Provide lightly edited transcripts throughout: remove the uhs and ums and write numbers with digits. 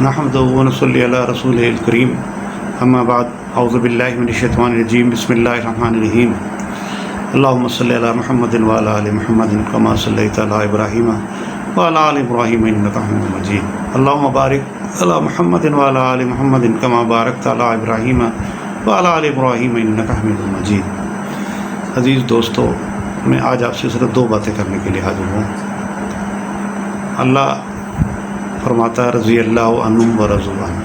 نحمدہ و نصلی علی رسولہ الکریم اما بعد اعوذ باللہ من الشیطان الرجیم بسم اللہ الرحمن الرحیم اللہم صلی علی محمد وعلی آل محمد کما صلیت علی ابراہیم وعلی آل ابراہیم انک حمید مجید اللہم بارک علی محمد وعلی آل محمد کما بارکت علی ابراہیم وعلی آل ابراہیم انک حمید مجید۔ عزیز دوستو، میں آج آپ سے صرف دو باتیں کرنے کے لیے حاضر ہوں۔ اللہ فرماتا ہے رضی اللہ عنہم و رضوا عنہ۔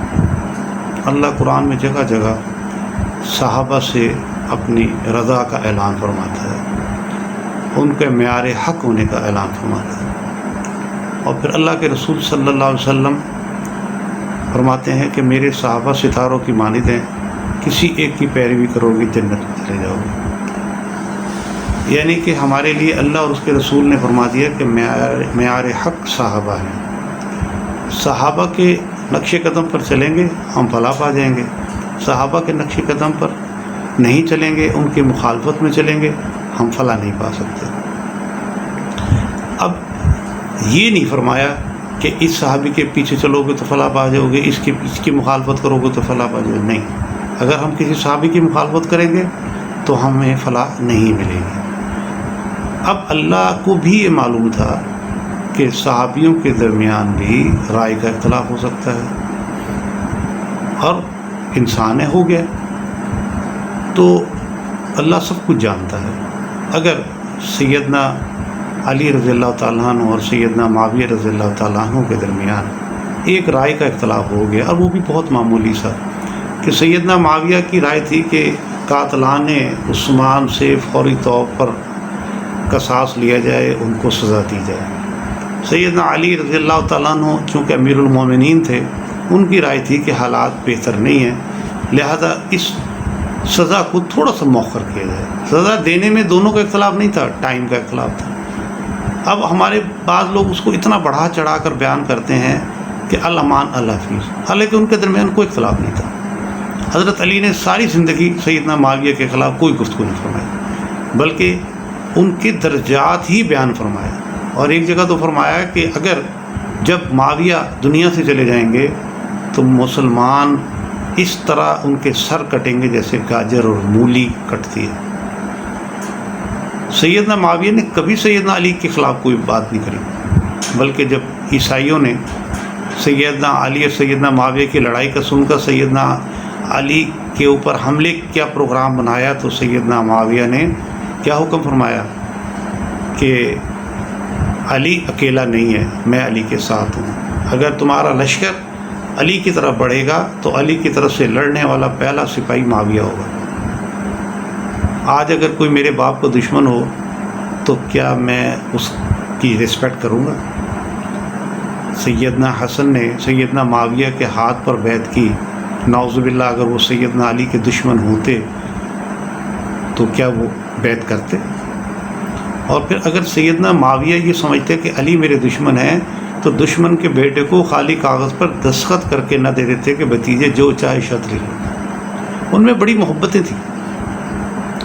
اللہ قرآن میں جگہ جگہ صحابہ سے اپنی رضا کا اعلان فرماتا ہے، ان کے معیار حق ہونے کا اعلان فرماتا ہے، اور پھر اللہ کے رسول صلی اللہ علیہ وسلم فرماتے ہیں کہ میرے صحابہ ستاروں کی مانند ہیں، کسی ایک کی پیروی کرو گی جنت میں چلے جاؤ گے۔ یعنی کہ ہمارے لیے اللہ اور اس کے رسول نے فرما دیا کہ معیار حق صحابہ ہیں۔ صحابہ کے نقش قدم پر چلیں گے ہم فلاح پا جائیں گے، صحابہ کے نقش قدم پر نہیں چلیں گے، ان کی مخالفت میں چلیں گے، ہم فلاح نہیں پا سکتے۔ اب یہ نہیں فرمایا کہ اس صحابی کے پیچھے چلو گے تو فلاح پا جاؤ گے، اس کی مخالفت کرو گے تو فلاح پا جاؤ گے، نہیں۔ اگر ہم کسی صحابی کی مخالفت کریں گے تو ہمیں فلاح نہیں ملے گی۔ اب اللہ کو بھی یہ معلوم تھا کہ صحابیوں کے درمیان بھی رائے کا اختلاف ہو سکتا ہے، اور انسان ہو گیا تو اللہ سب کچھ جانتا ہے۔ اگر سیدنا علی رضی اللہ تعالیٰ عنہ اور سیدنا معاویہ رضی اللہ تعالیٰ عنہ کے درمیان ایک رائے کا اختلاف ہو گیا، اور وہ بھی بہت معمولی سا، کہ سیدنا معاویہ کی رائے تھی کہ قاتلان عثمان سے فوری طور پر قصاص لیا جائے، ان کو سزا دی جائے۔ سیدنا علی رضی اللہ تعالیٰ عنہ چونکہ امیر المومنین تھے، ان کی رائے تھی کہ حالات بہتر نہیں ہیں، لہذا اس سزا کو تھوڑا سا مؤخر کیا جائے۔ سزا دینے میں دونوں کا اختلاف نہیں تھا، ٹائم کا اختلاف تھا۔ اب ہمارے بعض لوگ اس کو اتنا بڑھا چڑھا کر بیان کرتے ہیں کہ الامان الحفیظ، حالانکہ ان کے درمیان کوئی اختلاف نہیں تھا۔ حضرت علی نے ساری زندگی سیدنا معاویہ کے خلاف کوئی گفتگو نہیں فرمائی، بلکہ ان کے درجات ہی بیان فرمایا، اور ایک جگہ تو فرمایا کہ اگر جب معاویہ دنیا سے چلے جائیں گے تو مسلمان اس طرح ان کے سر کٹیں گے جیسے گاجر اور مولی کٹتی ہے۔ سیدنا معاویہ نے کبھی سیدنا علی کے خلاف کوئی بات نہیں کری، بلکہ جب عیسائیوں نے سیدنا علی اور سیدنا معاویہ کی لڑائی کا سن کر سیدنا علی کے اوپر حملے کیا پروگرام بنایا تو سیدنا معاویہ نے کیا حکم فرمایا کہ علی اکیلا نہیں ہے، میں علی کے ساتھ ہوں۔ اگر تمہارا لشکر علی کی طرف بڑھے گا تو علی کی طرف سے لڑنے والا پہلا سپاہی معاویہ ہوگا۔ آج اگر کوئی میرے باپ کو دشمن ہو تو کیا میں اس کی رسپیکٹ کروں گا؟ سیدنا حسن نے سیدنا معاویہ کے ہاتھ پر بیعت کی، نعوذ باللہ اگر وہ سیدنا علی کے دشمن ہوتے تو کیا وہ بیعت کرتے؟ اور پھر اگر سیدنا معاویہ یہ سمجھتے کہ علی میرے دشمن ہیں تو دشمن کے بیٹے کو خالی کاغذ پر دستخط کر کے نہ دے دیتے کہ بھتیجے جو چاہے شرط لے لو۔ ان میں بڑی محبتیں تھیں۔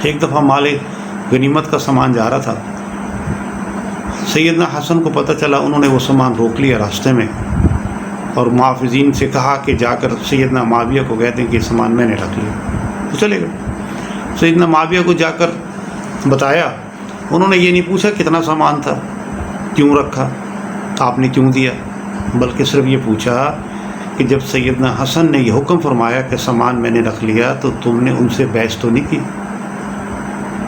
ایک دفعہ مال غنیمت کا سامان جا رہا تھا، سیدنا حسن کو پتہ چلا، انہوں نے وہ سامان روک لیا راستے میں، اور محافظین سے کہا کہ جا کر سیدنا معاویہ کو کہتے ہیں کہ یہ سامان میں نے رکھ لیا، تو چلے گئے۔ سیدنا معاویہ کو جا کر بتایا، انہوں نے یہ نہیں پوچھا کتنا سامان تھا، کیوں رکھا، آپ نے کیوں دیا، بلکہ صرف یہ پوچھا کہ جب سیدنا حسن نے یہ حکم فرمایا کہ سامان میں نے رکھ لیا تو تم نے ان سے بحث تو نہیں کی،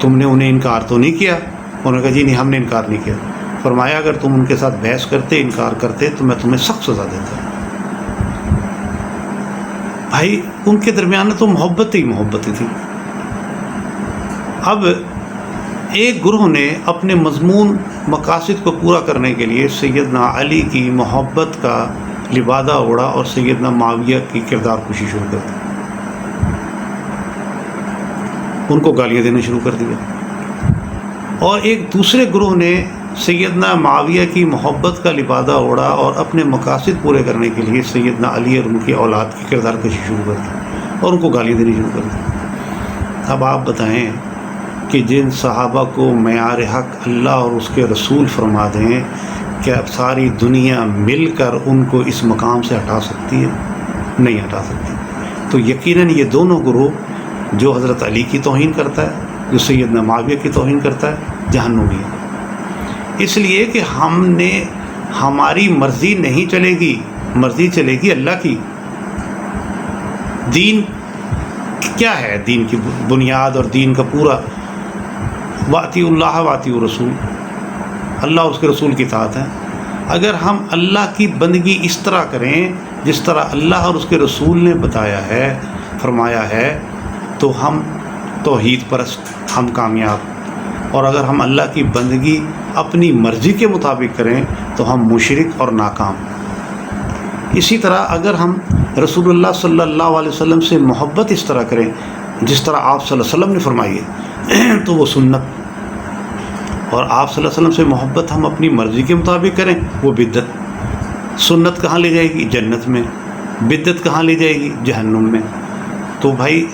تم نے انہیں انکار تو نہیں کیا؟ انہوں نے کہا جی نہیں، ہم نے انکار نہیں کیا۔ فرمایا اگر تم ان کے ساتھ بحث کرتے، انکار کرتے تو میں تمہیں سخت سزا دیتا۔ بھائی ان کے درمیان تو محبت ہی محبتیں تھیں۔ اب ایک گروہ نے اپنے مضمون مقاصد کو پورا کرنے کے لیے سیدنا علی کی محبت کا لبادہ اوڑھا اور سیدنا معاویہ کی کردار کشی شروع کر دی، ان کو گالیاں دینا شروع کر دیا۔ اور ایک دوسرے گروہ نے سیدنا معاویہ کی محبت کا لبادہ اوڑھا اور اپنے مقاصد پورے کرنے کے لیے سیدنا علی اور ان کی اولاد کی کردار کشی شروع کر دی اور ان کو گالیاں دینی شروع کر دی۔ اب آپ بتائیں کہ جن صحابہ کو معیار حق اللہ اور اس کے رسول فرما دیں کیا ساری دنیا مل کر ان کو اس مقام سے ہٹا سکتی ہے؟ نہیں ہٹا سکتی۔ تو یقیناً یہ دونوں گروہ، جو حضرت علی کی توہین کرتا ہے، جو سیدنا معاویہ کی توہین کرتا ہے، جہنمی ہے۔ اس لیے کہ ہماری مرضی نہیں چلے گی، مرضی چلے گی اللہ کی۔ دین کیا ہے؟ دین کی بنیاد اور دین کا پورا واطیع اللہ واطیع رسول، اللہ اور اس کے رسول کی اطاعت ہے۔ اگر ہم اللہ کی بندگی اس طرح کریں جس طرح اللہ اور اس کے رسول نے بتایا ہے، فرمایا ہے، تو ہم توحید پرست، ہم کامیاب۔ اور اگر ہم اللہ کی بندگی اپنی مرضی کے مطابق کریں تو ہم مشرک اور ناکام۔ اسی طرح اگر ہم رسول اللہ صلی اللہ علیہ وسلم سے محبت اس طرح کریں جس طرح آپ صلی اللہ علیہ وسلم نے فرمائی ہے تو وہ سنت۔ اور آپ صلی اللہ علیہ وسلم سے محبت ہم اپنی مرضی کے مطابق کریں وہ بدعت۔ سنت کہاں لے جائے گی؟ جنت میں۔ بدعت کہاں لے جائے گی؟ جہنم میں۔ تو بھائی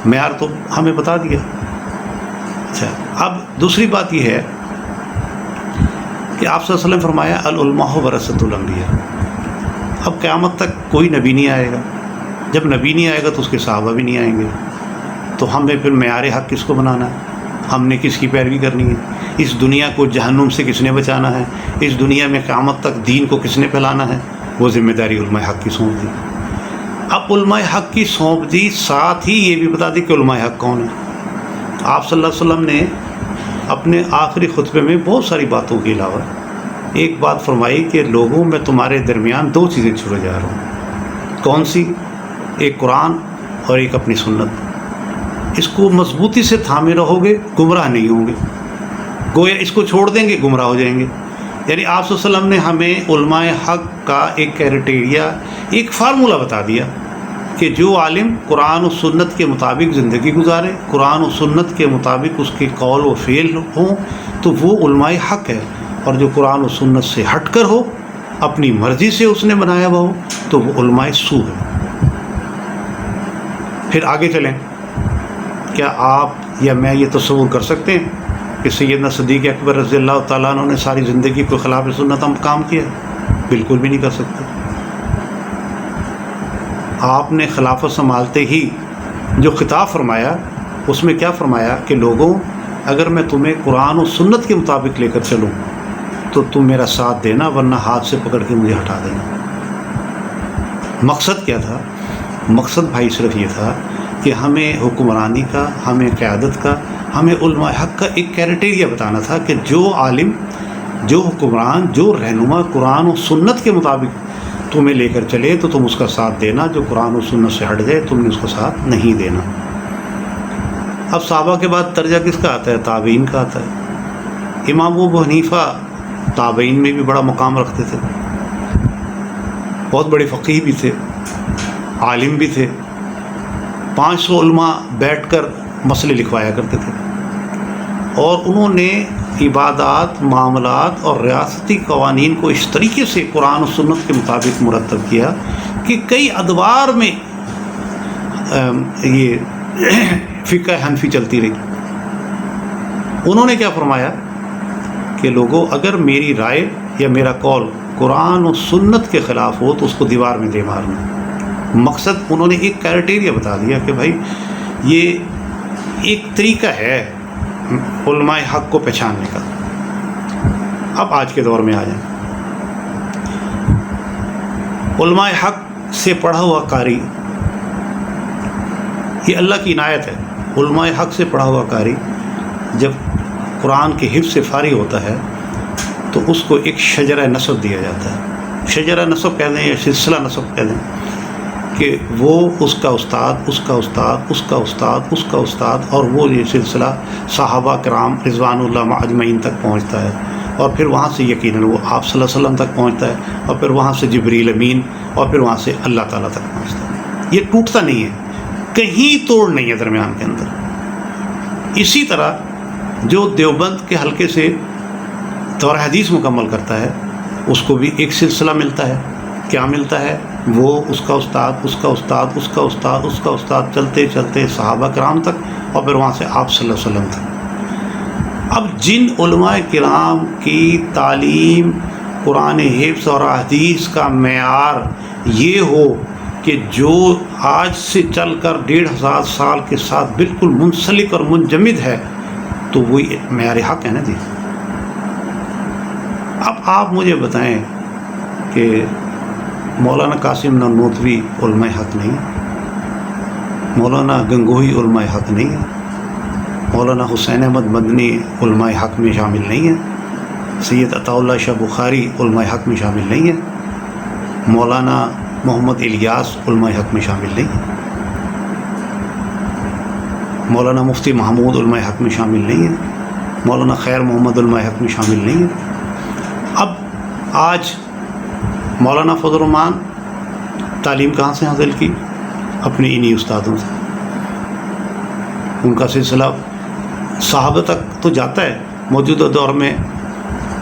معیار تو ہمیں بتا دیا۔ اچھا، اب دوسری بات یہ ہے کہ آپ صلی اللہ علیہ وسلم فرمایا العلماء ورثۃ الانبیاء۔ اب قیامت تک کوئی نبی نہیں آئے گا، جب نبی نہیں آئے گا تو اس کے صحابہ بھی نہیں آئیں گے، تو ہمیں پھر معیار حق کس کو بنانا ہے؟ ہم نے کس کی پیروی کرنی ہے؟ اس دنیا کو جہنم سے کس نے بچانا ہے؟ اس دنیا میں قیامت تک دین کو کس نے پھیلانا ہے؟ وہ ذمہ داری علماء حق کی سونپ دی۔ اب علماء حق کی سونپ دی، ساتھ ہی یہ بھی بتا دی کہ علماء حق کون ہے۔ آپ صلی اللہ علیہ وسلم نے اپنے آخری خطبے میں بہت ساری باتوں کے علاوہ ایک بات فرمائی کہ لوگوں میں تمہارے درمیان دو چیزیں چھوڑے جا رہا ہوں۔ کون سی؟ ایک قرآن اور ایک اپنی سنت۔ اس کو مضبوطی سے تھامے رہو گے، گمراہ نہیں ہوں گے۔ گویا اس کو چھوڑ دیں گے، گمراہ ہو جائیں گے۔ یعنی آپ صلی اللہ علیہ وسلم نے ہمیں علماء حق کا ایک کرائٹیریا، ایک فارمولہ بتا دیا کہ جو عالم قرآن و سنت کے مطابق زندگی گزارے، قرآن و سنت کے مطابق اس کے قول و فعل ہوں تو وہ علماء حق ہے، اور جو قرآن و سنت سے ہٹ کر ہو، اپنی مرضی سے اس نے بنایا ہوا ہو، تو وہ علماء سو ہے۔ پھر آگے چلیں، کیا آپ یا میں یہ تصور کر سکتے ہیں کہ سیدنا صدیق اکبر رضی اللہ تعالیٰ عنہ نے ساری زندگی کو خلاف سنت کام کیا؟ بالکل بھی نہیں کر سکتے۔ آپ نے خلافت سنبھالتے ہی جو خطاب فرمایا اس میں کیا فرمایا کہ لوگوں، اگر میں تمہیں قرآن و سنت کے مطابق لے کر چلوں تو تم میرا ساتھ دینا، ورنہ ہاتھ سے پکڑ کے مجھے ہٹا دینا۔ مقصد کیا تھا؟ مقصد بھائی صرف یہ تھا کہ ہمیں حکمرانی کا، ہمیں قیادت کا، ہمیں علماء حق کا ایک کرائٹیریا بتانا تھا کہ جو عالم، جو حکمران، جو رہنما قرآن و سنت کے مطابق تمہیں لے کر چلے تو تم اس کا ساتھ دینا، جو قرآن و سنت سے ہٹ جائے تم نے اس کا ساتھ نہیں دینا۔ اب صحابہ کے بعد درجہ کس کا آتا ہے؟ تابعین کا آتا ہے۔ امام ابو حنیفہ تابعین میں بھی بڑا مقام رکھتے تھے، بہت بڑے فقیہ بھی تھے، عالم بھی تھے۔ 500 علماء بیٹھ کر مسئلے لکھوایا کرتے تھے، اور انہوں نے عبادات، معاملات اور ریاستی قوانین کو اس طریقے سے قرآن و سنت کے مطابق مرتب کیا کہ کئی ادوار میں یہ فقہ حنفی چلتی رہی۔ انہوں نے کیا فرمایا کہ لوگوں، اگر میری رائے یا میرا قول قرآن و سنت کے خلاف ہو تو اس کو دیوار میں دے مارنا۔ مقصد انہوں نے ایک کرائٹیریا بتا دیا کہ بھائی یہ ایک طریقہ ہے علماء حق کو پہچاننے کا۔ اب آج کے دور میں آ جائیں، علماء حق سے پڑھا ہوا قاری، یہ اللہ کی عنایت ہے۔ علماء حق سے پڑھا ہوا قاری جب قرآن کے حفظ سے فارغ ہوتا ہے تو اس کو ایک شجرہ نسب دیا جاتا ہے۔ شجرہ نسب کہہ دیں یا سلسلہ نسب کہہ دیں، کہ وہ اس کا استاد، اس کا استاد، اس کا استاد، اس کا استاد، اور وہ یہ سلسلہ صحابہ کرام رضوان اللہ اجمعین تک پہنچتا ہے، اور پھر وہاں سے یقیناً وہ آپ صلی اللہ علیہ وسلم تک پہنچتا ہے، اور پھر وہاں سے جبریل امین، اور پھر وہاں سے اللہ تعالیٰ تک پہنچتا ہے۔ یہ ٹوٹتا نہیں ہے، کہیں توڑ نہیں ہے درمیان کے اندر۔ اسی طرح جو دیوبند کے حلقے سے دور حدیث مکمل کرتا ہے اس کو بھی ایک سلسلہ ملتا ہے۔ کیا ملتا ہے؟ وہ اس کا استاد، اس کا استاد، اس کا استاد، اس کا استاد، چلتے چلتے صحابہ کرام تک، اور پھر وہاں سے آپ صلی اللہ علیہ وسلم تک۔ اب جن علماء کرام کی تعلیم قرآن حفظ اور حدیث کا معیار یہ ہو کہ جو آج سے چل کر 1500 سال کے ساتھ بالکل منسلک اور منجمد ہے تو وہی معیار حق ہے نا جی۔ اب آپ مجھے بتائیں کہ مولانا قاسم نانوتوی علماء حق نہیں ہے، مولانا گنگوہی علماء حق نہیں ہے، مولانا حسین احمد مدنی علماء حق میں شامل نہیں ہے، سید عطا اللہ شاہ بخاری علماء حق میں شامل نہیں ہے، مولانا محمد الیاس علماء حق میں شامل نہیں ہے، مولانا مفتی محمود علماء حق میں شامل نہیں ہے، مولانا خیر محمد علماء حق میں شامل نہیں ہے۔ اب آج مولانا فضل الرحمان تعلیم کہاں سے حاصل کی؟ اپنے انہی استادوں سے۔ ان کا سلسلہ صحابہ تک تو جاتا ہے، موجودہ دور میں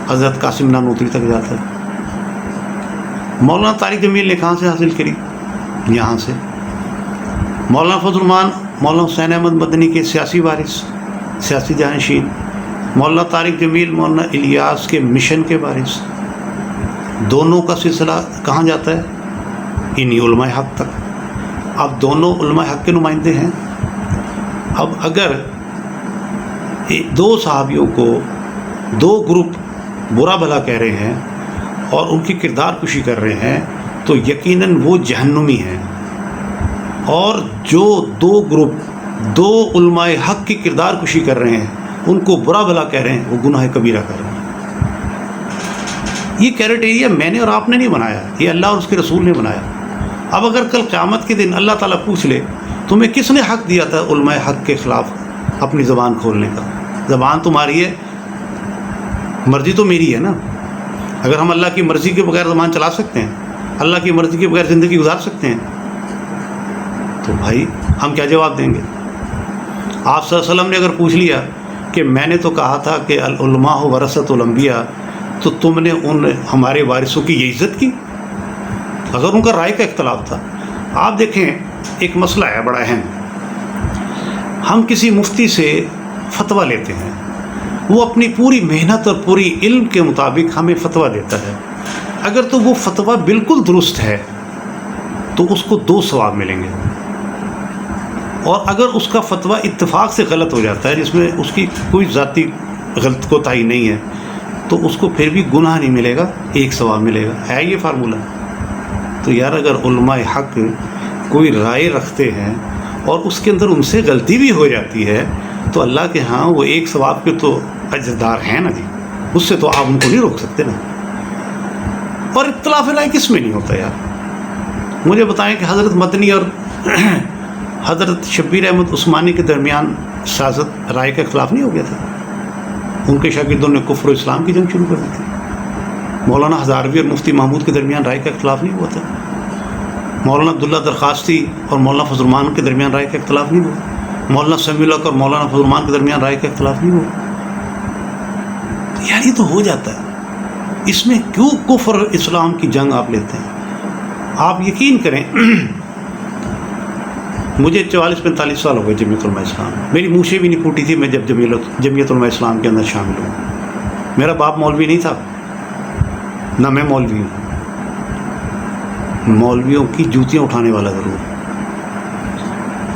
حضرت قاسم نانوتوی تک جاتا ہے۔ مولانا طارق جمیل نے کہاں سے حاصل کری؟ یہاں سے۔ مولانا فضل الرحمان مولانا حسین احمد مدنی کے سیاسی وارث، سیاسی جانشین، مولانا طارق جمیل مولانا الیاس کے مشن کے وارث، دونوں کا سلسلہ کہاں جاتا ہے؟ انہی علماء حق تک۔ اب دونوں علماء حق کے نمائندے ہیں۔ اب اگر دو صحابیوں کو دو گروپ برا بھلا کہہ رہے ہیں اور ان کی کردار کشی کر رہے ہیں تو یقیناً وہ جہنمی ہیں، اور جو دو گروپ دو علماء حق کی کردار کشی کر رہے ہیں، ان کو برا بھلا کہہ رہے ہیں، وہ گناہ کبیرہ کر رہے ہیں۔ یہ کیریٹیریا میں نے اور آپ نے نہیں بنایا، یہ اللہ اور اس کے رسول نے بنایا۔ اب اگر کل قیامت کے دن اللہ تعالیٰ پوچھ لے تمہیں کس نے حق دیا تھا علماء حق کے خلاف اپنی زبان کھولنے کا؟ زبان تمہاری ہے، مرضی تو میری ہے نا۔ اگر ہم اللہ کی مرضی کے بغیر زبان چلا سکتے ہیں، اللہ کی مرضی کے بغیر زندگی گزار سکتے ہیں، تو بھائی ہم کیا جواب دیں گے؟ آپ صلی اللہ علیہ وسلم نے اگر پوچھ لیا کہ میں نے تو کہا تھا کہ العلماء ورثۃ الانبیاء، تو تم نے ان ہمارے وارثوں کی یہ عزت کی؟ اگر ان کا رائے کا اختلاف تھا۔ آپ دیکھیں ایک مسئلہ ہے بڑا اہم، ہم کسی مفتی سے فتویٰ لیتے ہیں، وہ اپنی پوری محنت اور پوری علم کے مطابق ہمیں فتویٰ دیتا ہے، اگر تو وہ فتویٰ بالکل درست ہے تو اس کو 2 ثواب ملیں گے، اور اگر اس کا فتویٰ اتفاق سے غلط ہو جاتا ہے جس میں اس کی کوئی ذاتی غلط کوتاہی نہیں ہے تو اس کو پھر بھی گناہ نہیں ملے گا، 1 ثواب ملے گا۔ ہے یہ فارمولہ؟ تو یار اگر علماء حق کوئی رائے رکھتے ہیں اور اس کے اندر ان سے غلطی بھی ہو جاتی ہے تو اللہ کے ہاں وہ 1 ثواب کے تو اجردار ہیں نا جی، اس سے تو آپ ان کو نہیں روک سکتے نا۔ اور اختلاف رائے کس میں نہیں ہوتا یار؟ مجھے بتائیں کہ حضرت مدنی اور حضرت شبیر احمد عثمانی کے درمیان سیاست رائے کا اختلاف نہیں ہو گیا تھا؟ ان کے شاگردوں نے کفر و اسلام کی جنگ شروع کر دی تھی۔ مولانا ہزاروی اور مفتی محمود کے درمیان رائے کا اختلاف نہیں ہوا تھا۔ مولانا عبداللہ درخواستی اور مولانا فضل الرحمان کے درمیان رائے کا اختلاف نہیں ہوا۔ مولانا سمیع الحق اور مولانا فضل الرحمان کے درمیان رائے کا اختلاف نہیں ہوا۔ یار یہ تو ہو جاتا ہے، اس میں کیوں کفر اسلام کی جنگ آپ لیتے ہیں؟ آپ یقین کریں مجھے 44-45 سال ہو گئے جمعیت علماء اسلام، میری منشے بھی نہیں پھوٹی تھی میں جب جمعیت علماء اسلام کے اندر شامل ہوں۔ میرا باپ مولوی نہیں تھا، نہ میں مولوی ہوں، مولویوں کی جوتیاں اٹھانے والا ضرور۔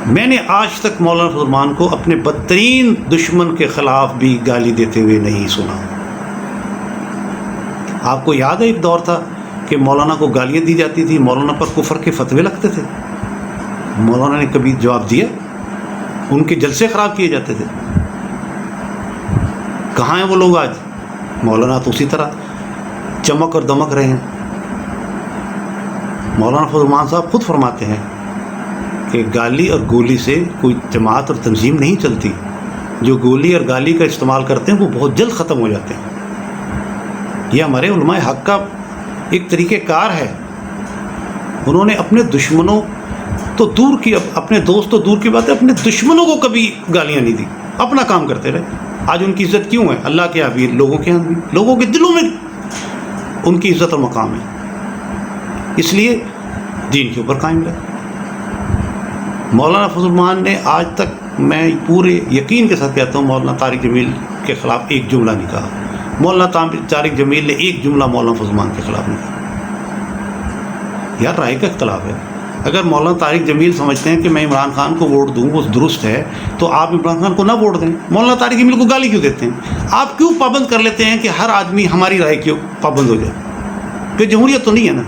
میں نے آج تک مولانا فضل الرحمان کو اپنے بدترین دشمن کے خلاف بھی گالی دیتے ہوئے نہیں سنا۔ آپ کو یاد ہے ایک دور تھا کہ مولانا کو گالیاں دی جاتی تھی، مولانا پر کفر کے فتوے لگتے تھے، مولانا نے کبھی جواب دیا؟ ان کے جلسے خراب کیے جاتے تھے۔ کہاں ہیں وہ لوگ آج؟ مولانا تو اسی طرح چمک اور دمک رہے ہیں۔ مولانا فضل الرحمان صاحب خود فرماتے ہیں کہ گالی اور گولی سے کوئی جماعت اور تنظیم نہیں چلتی، جو گولی اور گالی کا استعمال کرتے ہیں وہ بہت جلد ختم ہو جاتے ہیں۔ یہ ہمارے علماء حق کا ایک طریقہ کار ہے، انہوں نے اپنے دشمنوں تو دور کی، اپنے دوست تو دور کی بات ہے، اپنے دشمنوں کو کبھی گالیاں نہیں دی، اپنا کام کرتے رہے۔ آج ان کی عزت کیوں ہے؟ اللہ کے یہاں بھی، لوگوں کے یہاں بھی، لوگوں کے دلوں میں ان کی عزت اور مقام ہے، اس لیے دین کے اوپر قائم رہے۔ مولانا فضل الرحمان نے آج تک، میں پورے یقین کے ساتھ کہتا ہوں، مولانا طارق جمیل کے خلاف ایک جملہ نہیں کہا، مولانا طارق جمیل نے ایک جملہ مولانا فضل الرحمان کے خلاف نہیں کہا. یار رائے کا اختلاف ہے. اگر مولانا طارق جمیل سمجھتے ہیں کہ میں عمران خان کو ووٹ دوں وہ درست ہے تو آپ عمران خان کو نہ ووٹ دیں. مولانا طارق جمیل کو گالی کیوں دیتے ہیں؟ آپ کیوں پابند کر لیتے ہیں کہ ہر آدمی ہماری رائے کیوں پابند ہو جائے؟ کہ جمہوریت تو نہیں ہے نا.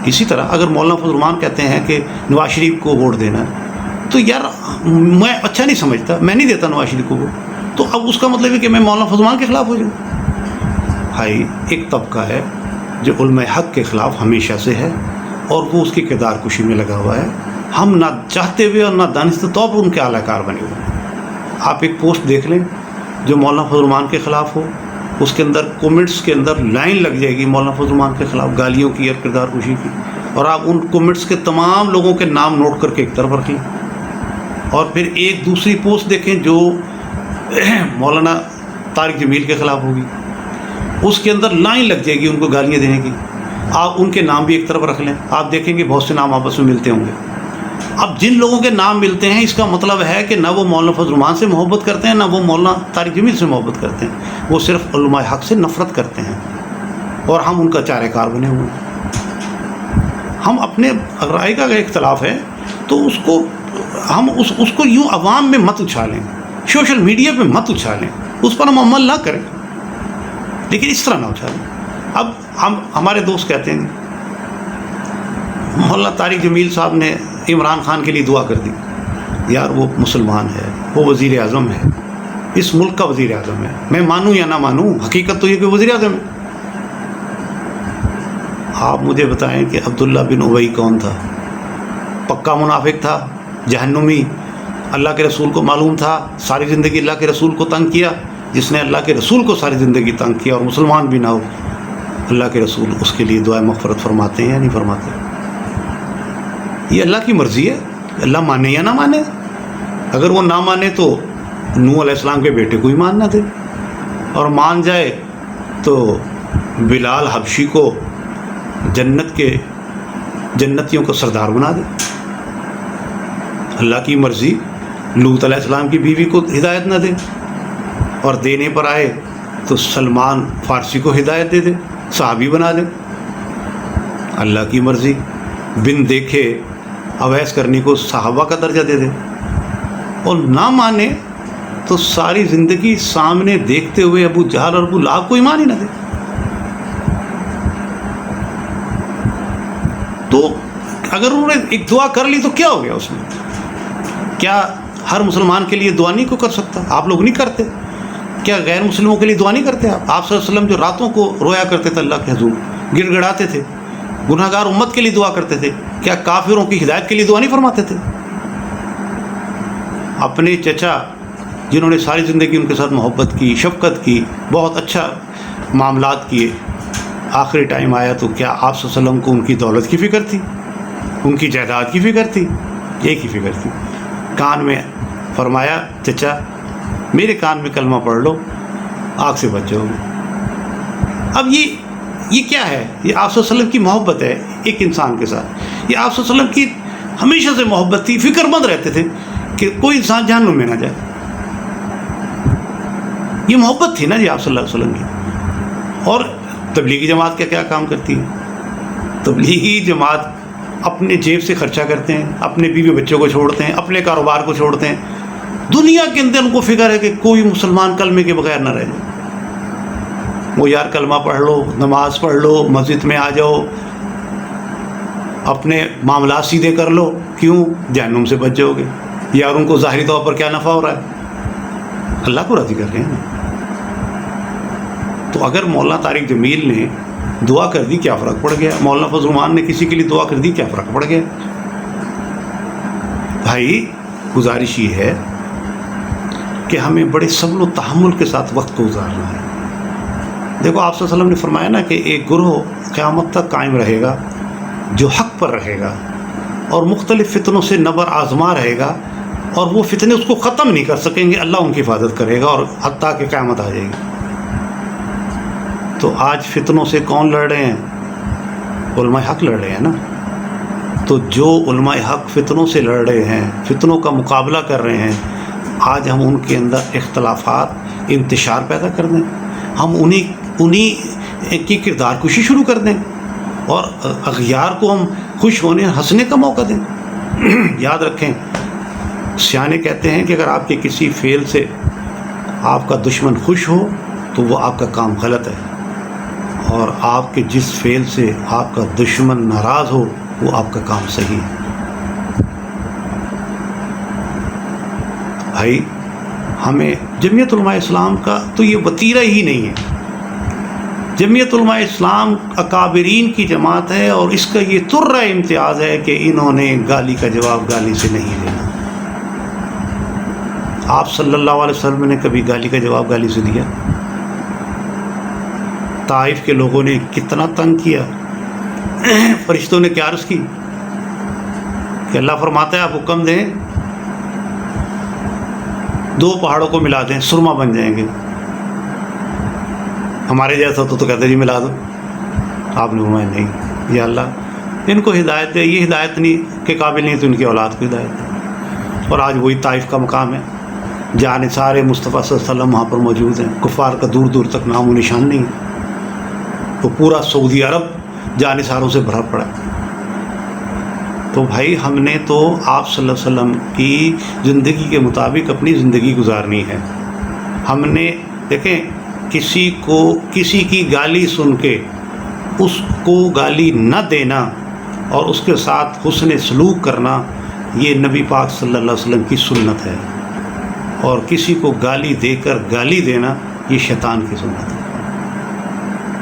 اسی طرح اگر مولانا فضل الرحمان کہتے ہیں کہ نواز شریف کو ووٹ دینا تو یار میں اچھا نہیں سمجھتا، میں نہیں دیتا نواز شریف کو ووٹ، تو اب اس کا مطلب ہے کہ میں مولانا فضل الرحمان کے خلاف ہو جاؤں. بھائی ایک طبقہ ہے جو علماء حق کے خلاف ہمیشہ سے ہے اور وہ اس کی کردار کشی میں لگا ہوا ہے. ہم نہ چاہتے ہوئے اور نہ دانستہ طور پر ان کے اعلی کار بنے ہوئے ہیں. آپ ایک پوسٹ دیکھ لیں جو مولانا فضل الرحمان کے خلاف ہو، اس کے اندر کومنٹس کے اندر لائن لگ جائے گی مولانا فضل الرحمان کے خلاف گالیوں کی اور کردار کشی کی، اور آپ ان کومنٹس کے تمام لوگوں کے نام نوٹ کر کے ایک طرف رکھ لیں. اور پھر ایک دوسری پوسٹ دیکھیں جو مولانا طارق جمیل کے خلاف ہوگی، اس کے اندر لائن لگ جائے گی ان کو گالیاں دینے کی. آپ ان کے نام بھی ایک طرف رکھ لیں، آپ دیکھیں گے بہت سے نام آپس میں ملتے ہوں گے. اب جن لوگوں کے نام ملتے ہیں اس کا مطلب ہے کہ نہ وہ مولانا فضل الرحمان سے محبت کرتے ہیں، نہ وہ مولانا طارق جمیل سے محبت کرتے ہیں، وہ صرف علماء حق سے نفرت کرتے ہیں اور ہم ان کا چارہ کار بنے ہوئے ہیں. ہم اپنے رائے کا اگر اختلاف ہے تو اس کو یوں عوام میں مت اچھالیں، سوشل میڈیا پہ مت اچھالیں، اس پر ہم عمل نہ کریں، لیکن اس طرح نہ اچھالیں. اب ہمارے دوست کہتے ہیں مولانا طارق جمیل صاحب نے عمران خان کے لیے دعا کر دی. یار وہ مسلمان ہے، وہ وزیر اعظم ہے، اس ملک کا وزیر اعظم ہے. میں مانوں یا نہ مانوں، حقیقت تو یہ کہ وزیر اعظم ہے. آپ مجھے بتائیں کہ عبداللہ بن ابی کون تھا؟ پکا منافق تھا، جہنمی. اللہ کے رسول کو معلوم تھا، ساری زندگی اللہ کے رسول کو تنگ کیا. جس نے اللہ کے رسول کو ساری زندگی تنگ کیا اور مسلمان بھی نہ ہو، اللہ کے رسول اس کے لیے دعائے مغفرت فرماتے ہیں یا نہیں فرماتے؟ یہ اللہ کی مرضی ہے، اللہ مانے یا نہ مانے. اگر وہ نہ مانے تو نوح علیہ السلام کے بیٹے کو ہی مان نہ دے، اور مان جائے تو بلال حبشی کو جنتیوں کو سردار بنا دے. اللہ کی مرضی لوط علیہ السلام کی بیوی کو ہدایت نہ دے، اور دینے پر آئے تو سلمان فارسی کو ہدایت دے دے، صحابی بنا دے. اللہ کی مرضی بن دیکھے اویس کرنی کو صحابہ کا درجہ دے دے، اور نہ مانے تو ساری زندگی سامنے دیکھتے ہوئے ابو جہل اور ابو لہب کو ایمان ہی نہ دے. تو اگر انہوں نے ایک دعا کر لی تو کیا ہو گیا اس میں؟ کیا ہر مسلمان کے لیے دعا نہیں کو کر سکتا؟ آپ لوگ نہیں کرتے؟ کیا غیر مسلموں کے لیے دعا نہیں کرتے آپ صلی اللہ علیہ وسلم جو راتوں کو رویا کرتے تھے اللہ کے حضور، گڑ گڑاتے تھے، گناہ گار امت کے لیے دعا کرتے تھے، کیا کافروں کی ہدایت کے لیے دعا نہیں فرماتے تھے؟ اپنے چچا جنہوں نے ساری زندگی ان کے ساتھ محبت کی، شفقت کی، بہت اچھا معاملات کیے، آخری ٹائم آیا تو کیا آپ صلی اللہ علیہ وسلم کو ان کی دولت کی فکر تھی، ان کی جائیداد کی فکر تھی؟ ایک ہی فکر تھی، کان میں فرمایا چچا میرے کان میں کلمہ پڑھ لو، آگ سے بچ جاؤ گے. اب یہ کیا ہے؟ یہ آپ صلی اللہ علیہ وسلم کی محبت ہے ایک انسان کے ساتھ. یہ آپ صلی اللہ علیہ وسلم کی ہمیشہ سے محبت تھی، فکر مند رہتے تھے کہ کوئی انسان جہنم میں نہ جائے. یہ محبت تھی نا جی آپ صلی اللہ علیہ وسلم کی. اور تبلیغی جماعت کا کیا کام کرتی ہے؟ تبلیغی جماعت اپنے جیب سے خرچہ کرتے ہیں، اپنے بیوی بچوں کو چھوڑتے ہیں، اپنے کاروبار کو چھوڑتے ہیں. دنیا کے اندر ان کو فکر ہے کہ کوئی مسلمان کلمے کے بغیر نہ رہ جائے. وہ یار کلمہ پڑھ لو، نماز پڑھ لو، مسجد میں آ جاؤ، اپنے معاملات سیدھے کر لو، کیوں؟ جہنم سے بچ جاؤ گے. یار ان کو ظاہری طور پر کیا نفع ہو رہا ہے؟ اللہ کو راضی کر رہے ہیں. تو اگر مولانا طارق جمیل نے دعا کر دی کیا فرق پڑ گیا؟ مولانا فضل الرحمان نے کسی کے لیے دعا کر دی کیا فرق پڑ گیا؟ بھائی گزارش یہ ہے کہ ہمیں بڑے صبر و تحمل کے ساتھ وقت کو گزارنا ہے. دیکھو آپ صلی اللہ علیہ وسلم نے فرمایا نا کہ ایک گروہ قیامت تک قائم رہے گا جو حق پر رہے گا اور مختلف فتنوں سے نبر آزما رہے گا، اور وہ فتنے اس کو ختم نہیں کر سکیں گے، اللہ ان کی حفاظت کرے گا اور حتیٰ کہ قیامت آ جائے گی. تو آج فتنوں سے کون لڑ رہے ہیں؟ علماء حق لڑ رہے ہیں نا. تو جو علماء حق فتنوں سے لڑ رہے ہیں، فتنوں کا مقابلہ کر رہے ہیں، آج ہم ان کے اندر اختلافات، انتشار پیدا کر دیں. ہم انہی کی کردار کشی شروع کر دیں اور اغیار کو ہم خوش ہونے ہنسنے کا موقع دیں؟ یاد رکھیں، سیانے کہتے ہیں کہ اگر آپ کے کسی فعل سے آپ کا دشمن خوش ہو تو وہ آپ کا کام غلط ہے، اور آپ کے جس فعل سے آپ کا دشمن ناراض ہو وہ آپ کا کام صحیح ہے۔ بھائی ہمیں جمعیت علماء اسلام کا تو یہ وتیرہ ہی نہیں ہے۔ جمعیت علماء اسلام اکابرین کی جماعت ہے، اور اس کا یہ ترہ امتیاز ہے کہ انہوں نے گالی کا جواب گالی سے نہیں دینا۔ آپ صلی اللہ علیہ وسلم نے کبھی گالی کا جواب گالی سے دیا؟ طائف کے لوگوں نے کتنا تنگ کیا، فرشتوں نے کیا عرض کی کہ اللہ فرماتا ہے آپ حکم دیں 2 پہاڑوں کو ملا دیں، سرما بن جائیں گے۔ ہمارے جیسا تو کہتے جی ملا دو، آپ نے فرمایا نہیں یا اللہ ان کو ہدایت دے، یہ ہدایت نہیں کے قابل نہیں تو ان کی اولاد کو ہدایت دے۔ اور آج وہی طائف کا مقام ہے جہاں سارے مصطفیٰ صلی اللہ علیہ وسلم وہاں پر موجود ہیں، کفار کا دور دور تک نام و نشان نہیں ہے، وہ پورا سعودی عرب جانثاروں سے بھرا پڑا ہے۔ تو بھائی ہم نے تو آپ صلی اللہ علیہ وسلم کی زندگی کے مطابق اپنی زندگی گزارنی ہے۔ ہم نے دیکھیں کسی کی گالی سن کے اس کو گالی نہ دینا اور اس کے ساتھ حسن سلوک کرنا، یہ نبی پاک صلی اللہ علیہ وسلم کی سنت ہے، اور کسی کو گالی دے کر گالی دینا یہ شیطان کی سنت ہے۔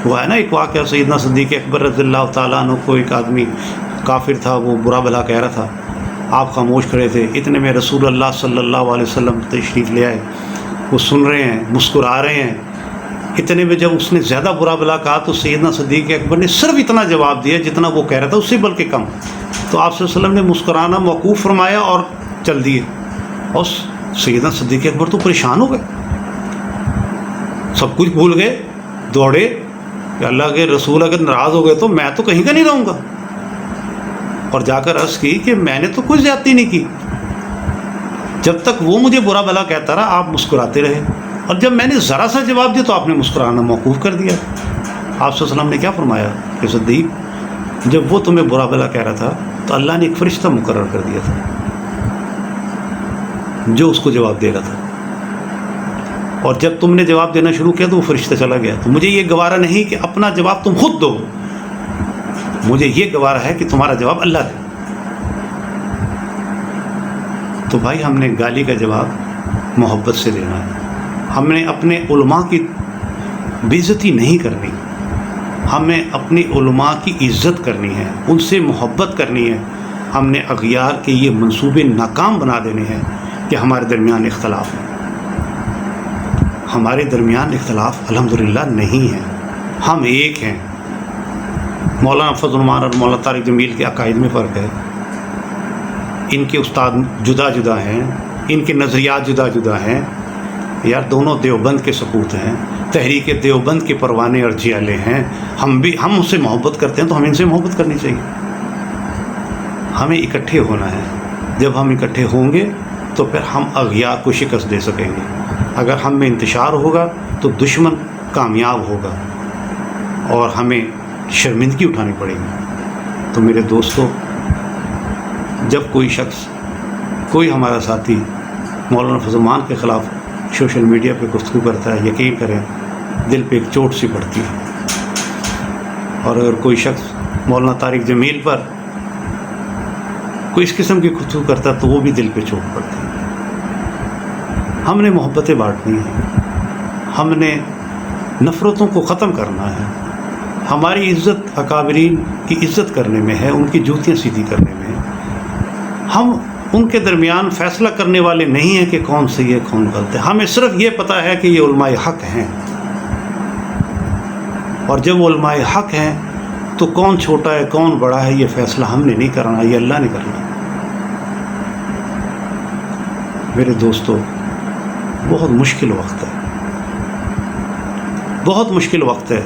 وہ ہے نا ایک واقعہ، سیدنا صدیق اکبر رضی اللہ تعالیٰ عنہ کو ایک آدمی کافر تھا، وہ برا بھلا کہہ رہا تھا، آپ خاموش کھڑے تھے، اتنے میں رسول اللہ صلی اللہ علیہ وسلم تشریف لے آئے، وہ سن رہے ہیں، مسکرا رہے ہیں۔ اتنے میں جب اس نے زیادہ برا بھلا کہا تو سیدنا صدیق اکبر نے صرف اتنا جواب دیا جتنا وہ کہہ رہا تھا، اس سے بلکہ کم۔ تو آپ صلی اللہ علیہ وسلم نے مسکرانا موقوف فرمایا اور چل دیے، اور سیدنا صدیق اکبر تو پریشان ہو گئے، سب کچھ بھول گئے، دوڑے کہ اللہ کے رسول اگر ناراض ہو گئے تو میں تو کہیں کا نہیں رہوں گا، اور جا کر عرض کی کہ میں نے تو کچھ زیادتی نہیں کی، جب تک وہ مجھے برا بھلا کہتا رہا آپ مسکراتے رہے، اور جب میں نے ذرا سا جواب دیا تو آپ نے مسکرانا موقوف کر دیا۔ آپ صلی اللہ علیہ وسلم نے کیا فرمایا کہ صدیق جب وہ تمہیں برا بھلا کہہ رہا تھا تو اللہ نے ایک فرشتہ مقرر کر دیا تھا جو اس کو جواب دے رہا تھا، اور جب تم نے جواب دینا شروع کیا تو وہ فرشتہ چلا گیا۔ تو مجھے یہ گوارا نہیں کہ اپنا جواب تم خود دو، مجھے یہ گوارا ہے کہ تمہارا جواب اللہ دے۔ تو بھائی ہم نے گالی کا جواب محبت سے دینا ہے، ہم نے اپنے علماء کی بے عزتی نہیں کرنی، ہمیں اپنی علماء کی عزت کرنی ہے، ان سے محبت کرنی ہے۔ ہم نے اغیار کے یہ منصوبے ناکام بنا دینے ہیں کہ ہمارے درمیان اختلاف ہے۔ ہمارے درمیان اختلاف الحمدللہ نہیں ہے، ہم ایک ہیں۔ مولانا فضل الرحمان اور مولانا طارق جمیل کے عقائد میں فرق ہے، ان کے استاد جدا جدا ہیں، ان کے نظریات جدا جدا ہیں، یار دونوں دیوبند کے سپوت ہیں، تحریک دیوبند کے پروانے اور جیالے ہیں۔ ہم ان سے محبت کرتے ہیں تو ہمیں ان سے محبت کرنی چاہیے۔ ہمیں اکٹھے ہونا ہے، جب ہم اکٹھے ہوں گے تو پھر ہم اغیار کو شکست دے سکیں گے۔ اگر ہم میں انتشار ہوگا تو دشمن کامیاب ہوگا اور ہمیں شرمندگی اٹھانی پڑے گی۔ تو میرے دوستو، جب کوئی شخص، کوئی ہمارا ساتھی مولانا فضل الرحمان کے خلاف سوشل میڈیا پہ گفتگو کرتا ہے، یقین کریں دل پہ ایک چوٹ سی پڑتی ہے، اور اگر کوئی شخص مولانا طارق جمیل پر کوئی اس قسم کی گفتگو کرتا ہے تو وہ بھی دل پہ چوٹ پڑتی ہے۔ ہم نے محبتیں بانٹنی ہیں، ہم نے نفرتوں کو ختم کرنا ہے۔ ہماری عزت اکابرین کی عزت کرنے میں ہے، ان کی جوتیاں سیدھی کرنے میں ہے۔ ہم ان کے درمیان فیصلہ کرنے والے نہیں ہیں کہ کون صحیح ہے کون غلط ہے، ہمیں صرف یہ پتہ ہے کہ یہ علماء حق ہیں، اور جب وہ علماء حق ہیں تو کون چھوٹا ہے کون بڑا ہے یہ فیصلہ ہم نے نہیں کرنا، یہ اللہ نے کرنا۔ میرے دوستو، بہت مشکل وقت ہے، بہت مشکل وقت ہے۔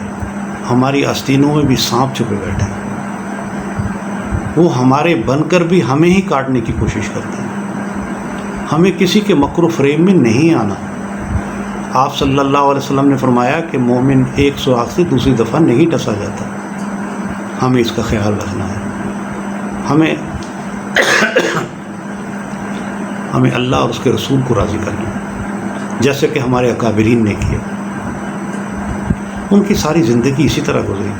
ہماری آستینوں میں بھی سانپ چھپے بیٹھے ہیں، وہ ہمارے بن کر بھی ہمیں ہی کاٹنے کی کوشش کرتے ہیں۔ ہمیں کسی کے مکر و فریب میں نہیں آنا۔ آپ صلی اللہ علیہ وسلم نے فرمایا کہ مومن ایک سوراخ سے دوسری دفعہ نہیں ڈسا جاتا. ہمیں اس کا خیال رکھنا ہے. ہمیں اللہ اور اس کے رسول کو راضی کرنا ہے، جیسے کہ ہمارے اکابرین نے کیا. ان کی ساری زندگی اسی طرح گزری.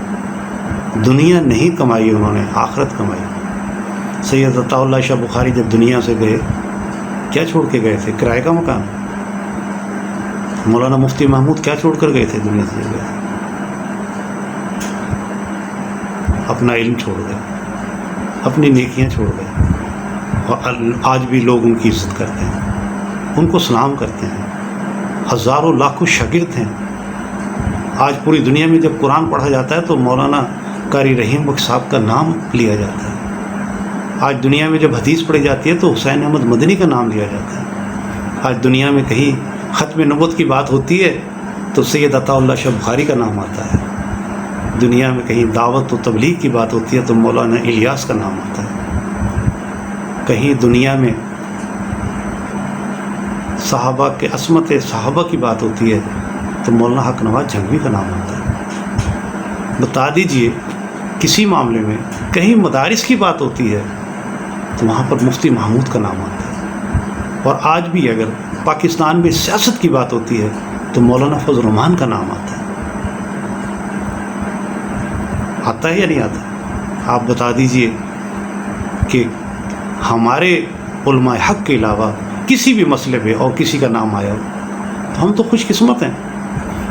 دنیا نہیں کمائی انہوں نے، آخرت کمائی. سید عطا اللہ شاہ بخاری جب دنیا سے گئے کیا چھوڑ کے گئے تھے؟ کرائے کا مکان. مولانا مفتی محمود کیا چھوڑ کر گئے تھے دنیا سے گئے تھے؟ اپنا علم چھوڑ گئے، اپنی نیکیاں چھوڑ گئے. اور آج بھی لوگ ان کی عزت کرتے ہیں، ان کو سلام کرتے ہیں. ہزاروں لاکھوں شاگرد ہیں. آج پوری دنیا میں جب قرآن پڑھا جاتا ہے تو مولانا قاری رحیم بخش صاحب کا نام لیا جاتا ہے. آج دنیا میں جب حدیث پڑھی جاتی ہے تو حسین احمد مدنی کا نام لیا جاتا ہے. آج دنیا میں کہیں ختم نبوت کی بات ہوتی ہے تو سید عطا اللہ شاہ بخاری کا نام آتا ہے. دنیا میں کہیں دعوت و تبلیغ کی بات ہوتی ہے تو مولانا الیاس کا نام آتا ہے. کہیں دنیا میں صحابہ کے عصمت صحابہ کی بات ہوتی ہے تو مولانا حق نواز جھنگوی کا نام آتا ہے. بتا دیجئے کسی معاملے میں کہیں مدارس کی بات ہوتی ہے تو وہاں پر مفتی محمود کا نام آتا ہے. اور آج بھی اگر پاکستان میں سیاست کی بات ہوتی ہے تو مولانا فضل الرحمان کا نام آتا ہے. آتا ہے یا نہیں آتا؟ آپ بتا دیجئے کہ ہمارے علماء حق کے علاوہ کسی بھی مسئلے پہ اور کسی کا نام آیا ہو تو ہم تو خوش قسمت ہیں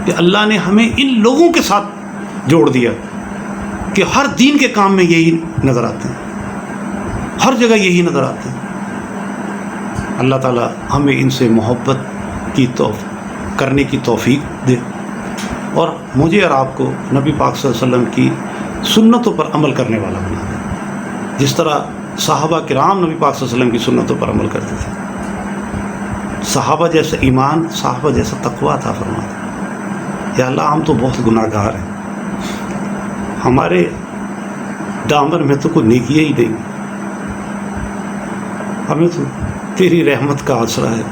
کہ اللہ نے ہمیں ان لوگوں کے ساتھ جوڑ دیا کہ ہر دین کے کام میں یہی نظر آتے ہیں، ہر جگہ یہی نظر آتے ہیں. اللہ تعالیٰ ہمیں ان سے محبت کی کرنے کی توفیق دے اور مجھے اور آپ کو نبی پاک صلی اللہ علیہ وسلم کی سنتوں پر عمل کرنے والا بنا دے. جس طرح صحابہ کرام نبی پاک صلی اللہ علیہ وسلم کی سنتوں پر عمل کرتے تھے، صحابہ جیسا ایمان، صحابہ جیسا تقویٰ عطا فرما دے. یا اللہ ہم تو بہت گناہ گار ہیں، ہمارے دامن میں تو کوئی نیکیاں ہی نہیں. ہمیں تو تیری رحمت کا آسرا ہے.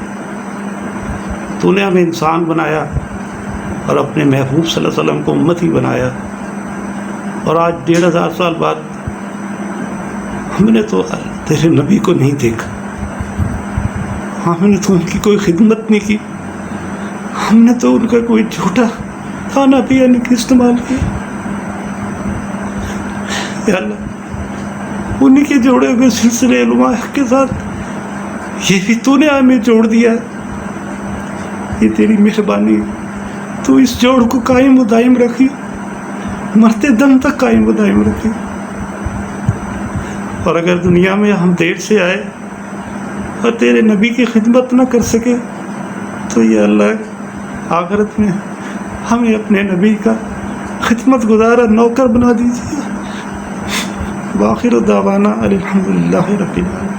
تو نے ہمیں انسان بنایا اور اپنے محبوب صلی اللہ علیہ وسلم کو امت ہی بنایا، اور آج 1500 سال بعد ہم نے تو تیرے نبی کو نہیں دیکھا، ہم نے تو ان کی کوئی خدمت نہیں کی، ہم نے تو ان کا کوئی جھوٹا کھانا پیا نہیں استعمال کیا. یا اللہ انہی کے جوڑے ہوئے سلسلے علماء کے ساتھ یہ بھی تو نے ہمیں جوڑ دیا ہے. یہ تیری مہربانی، تو اس جوڑ کو قائم و دائم رکھی، مرتے دم تک قائم و دائم رکھی. اور اگر دنیا میں ہم دیر سے آئے اور تیرے نبی کی خدمت نہ کر سکے تو یہ اللہ آخرت میں ہمیں اپنے نبی کا خدمت گزار نوکر بنا دیجیے. وآخر دعوانا الحمدللہ رب العالمین.